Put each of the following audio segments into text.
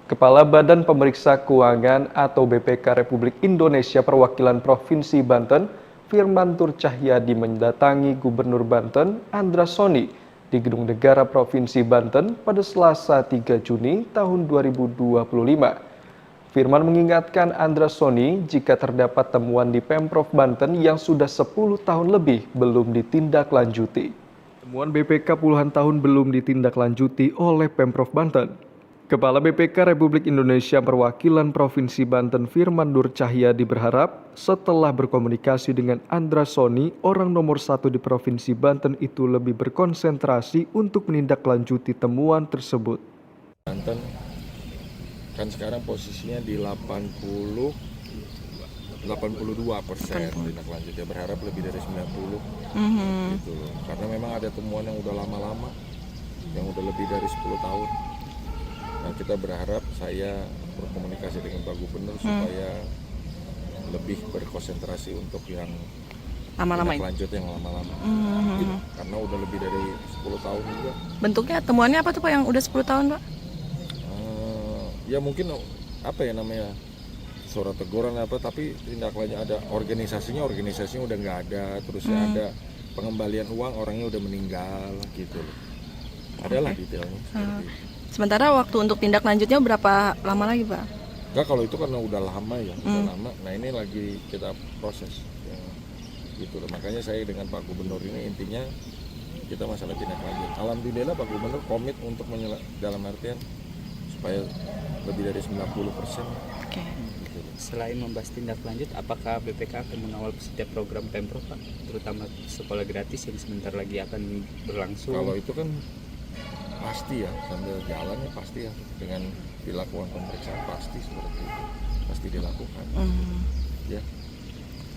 Kepala Badan Pemeriksa Keuangan atau BPK Republik Indonesia Perwakilan Provinsi Banten, Firman Tur Cahyadi mendatangi Gubernur Banten, Andra Soni, di Gedung Negara Provinsi Banten pada Selasa 3 Juni tahun 2025. Firman mengingatkan Andra Soni jika terdapat temuan di Pemprov Banten yang sudah 10 tahun lebih belum ditindaklanjuti. Temuan BPK puluhan tahun belum ditindaklanjuti oleh Pemprov Banten. Kepala BPK Republik Indonesia Perwakilan Provinsi Banten Firman Tur Cahyadi berharap setelah berkomunikasi dengan Andra Soni, orang nomor 1 di Provinsi Banten itu lebih berkonsentrasi untuk menindaklanjuti temuan tersebut. Banten kan sekarang posisinya di 82% tindak ya, berharap lebih dari 90 gitu loh. Karena memang ada temuan yang udah lama-lama, yang udah lebih dari 10 tahun. Nah, kita berharap saya berkomunikasi dengan Pak Gubernur supaya lebih berkonsentrasi untuk yang lanjut yang lama-lama. Gitu. Karena udah lebih dari 10 tahun juga. Bentuknya temuannya apa tuh Pak yang udah 10 tahun Pak? Ya mungkin apa ya namanya, surat teguran apa, tapi tindak lanjut ada organisasinya udah nggak ada, terus ada pengembalian uang, orangnya udah meninggal gitu loh. Adalah detailnya seperti itu. Sementara waktu untuk tindak lanjutnya berapa lama lagi Pak? Enggak, kalau itu karena udah lama ya, udah lama. Nah ini lagi kita proses ya, gitu loh. Makanya saya dengan Pak Gubernur ini intinya kita masalah tindak lanjut. Alhamdulillah Pak Gubernur komit untuk dalam artian supaya lebih dari 90%. Oke. Gitu loh. Selain membahas tindak lanjut, apakah BPK akan mengawal setiap program Pemprov Pak, terutama sekolah gratis yang sebentar lagi akan berlangsung? Kalau itu kan pasti ya, sambil jalannya pasti ya, dengan dilakukan pemeriksaan pasti seperti itu, pasti dilakukan. Ya.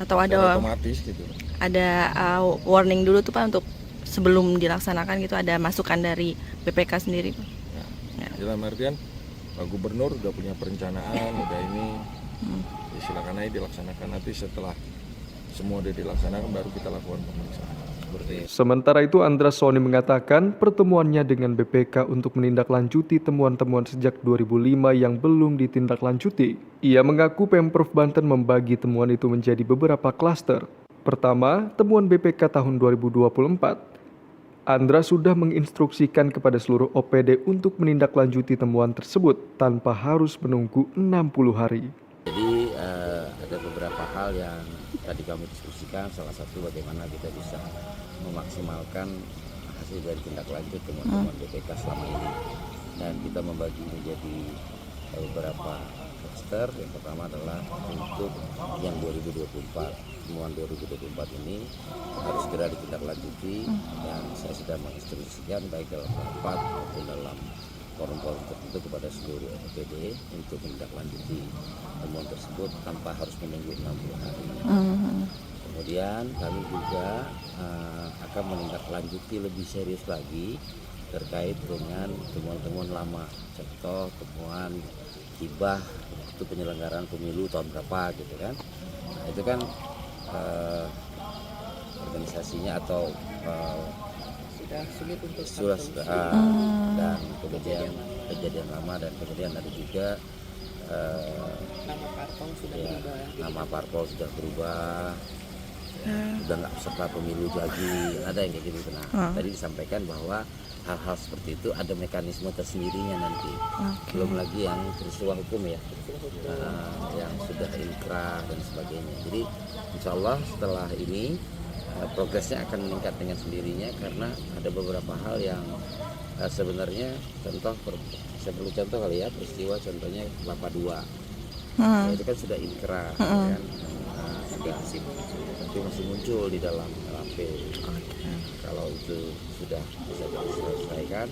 Atau ada otomatis gitu. Ada warning dulu tuh Pak untuk sebelum dilaksanakan gitu, ada masukan dari BPK sendiri Pak? Ya. Dalam artian Pak Gubernur udah punya perencanaan, udah ini, ya silakan aja dilaksanakan. Nanti setelah semua udah dilaksanakan baru kita lakukan pemeriksaan. Sementara itu, Andra Soni mengatakan pertemuannya dengan BPK untuk menindaklanjuti temuan-temuan sejak 2005 yang belum ditindaklanjuti. Ia mengaku Pemprov Banten membagi temuan itu menjadi beberapa klaster. Pertama, temuan BPK tahun 2024. Andra sudah menginstruksikan kepada seluruh OPD untuk menindaklanjuti temuan tersebut tanpa harus menunggu 60 hari. Jadi ada beberapa hal yang tadi kami diskusikan, salah satu bagaimana kita bisa memaksimalkan hasil dari tindak lanjut temuan-temuan BPK selama ini, dan kita membagi menjadi beberapa cluster. Yang pertama adalah untuk yang 2024, temuan 2024 ini harus segera ditindaklanjuti, dan saya sudah menginstruksikan baik dalam rapat maupun dalam forum-forum tertentu kepada seluruh OPD untuk menindaklanjuti temuan tersebut tanpa harus menunggu 60 hari. Kemudian kami juga akan menindaklanjuti lebih serius lagi terkait dengan temuan-temuan lama. Contoh temuan hibah itu penyelenggaraan pemilu tahun berapa gitu kan. Nah, itu kan organisasinya atau sudah dan kemudian kejadian lama, dan kemudian ada juga nama parpol sudah berubah, udah nggak peserta pemilu lagi, ada yang kayak gitu. Nah, tadi disampaikan bahwa hal-hal seperti itu ada mekanisme tersendirinya nanti. Belum lagi yang peristiwa hukum ya, yang sudah inkrah dan sebagainya. Jadi insya Allah setelah ini progresnya akan meningkat dengan sendirinya, karena ada beberapa hal yang sebenarnya contoh, saya perlu contoh kali ya, peristiwa contohnya Kelapa II. Itu kan sudah inkrah kan, sudah tapi masih muncul di dalam LAP. Kalau itu sudah bisa diselesaikan,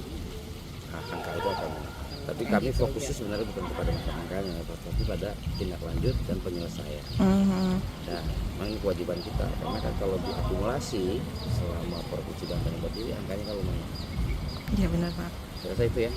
angka itu akan meningkat. Tapi kami fokusnya sebenarnya bukan kepada angka-angkanya, tapi pada tindak lanjut dan penyelesaian. Nah, memang ini kewajiban kita, karena kan kalau diakumulasi selama Provinsi Banten berdiri, angkanya kalau lumayan. Iya benar Pak. Saya rasa itu ya.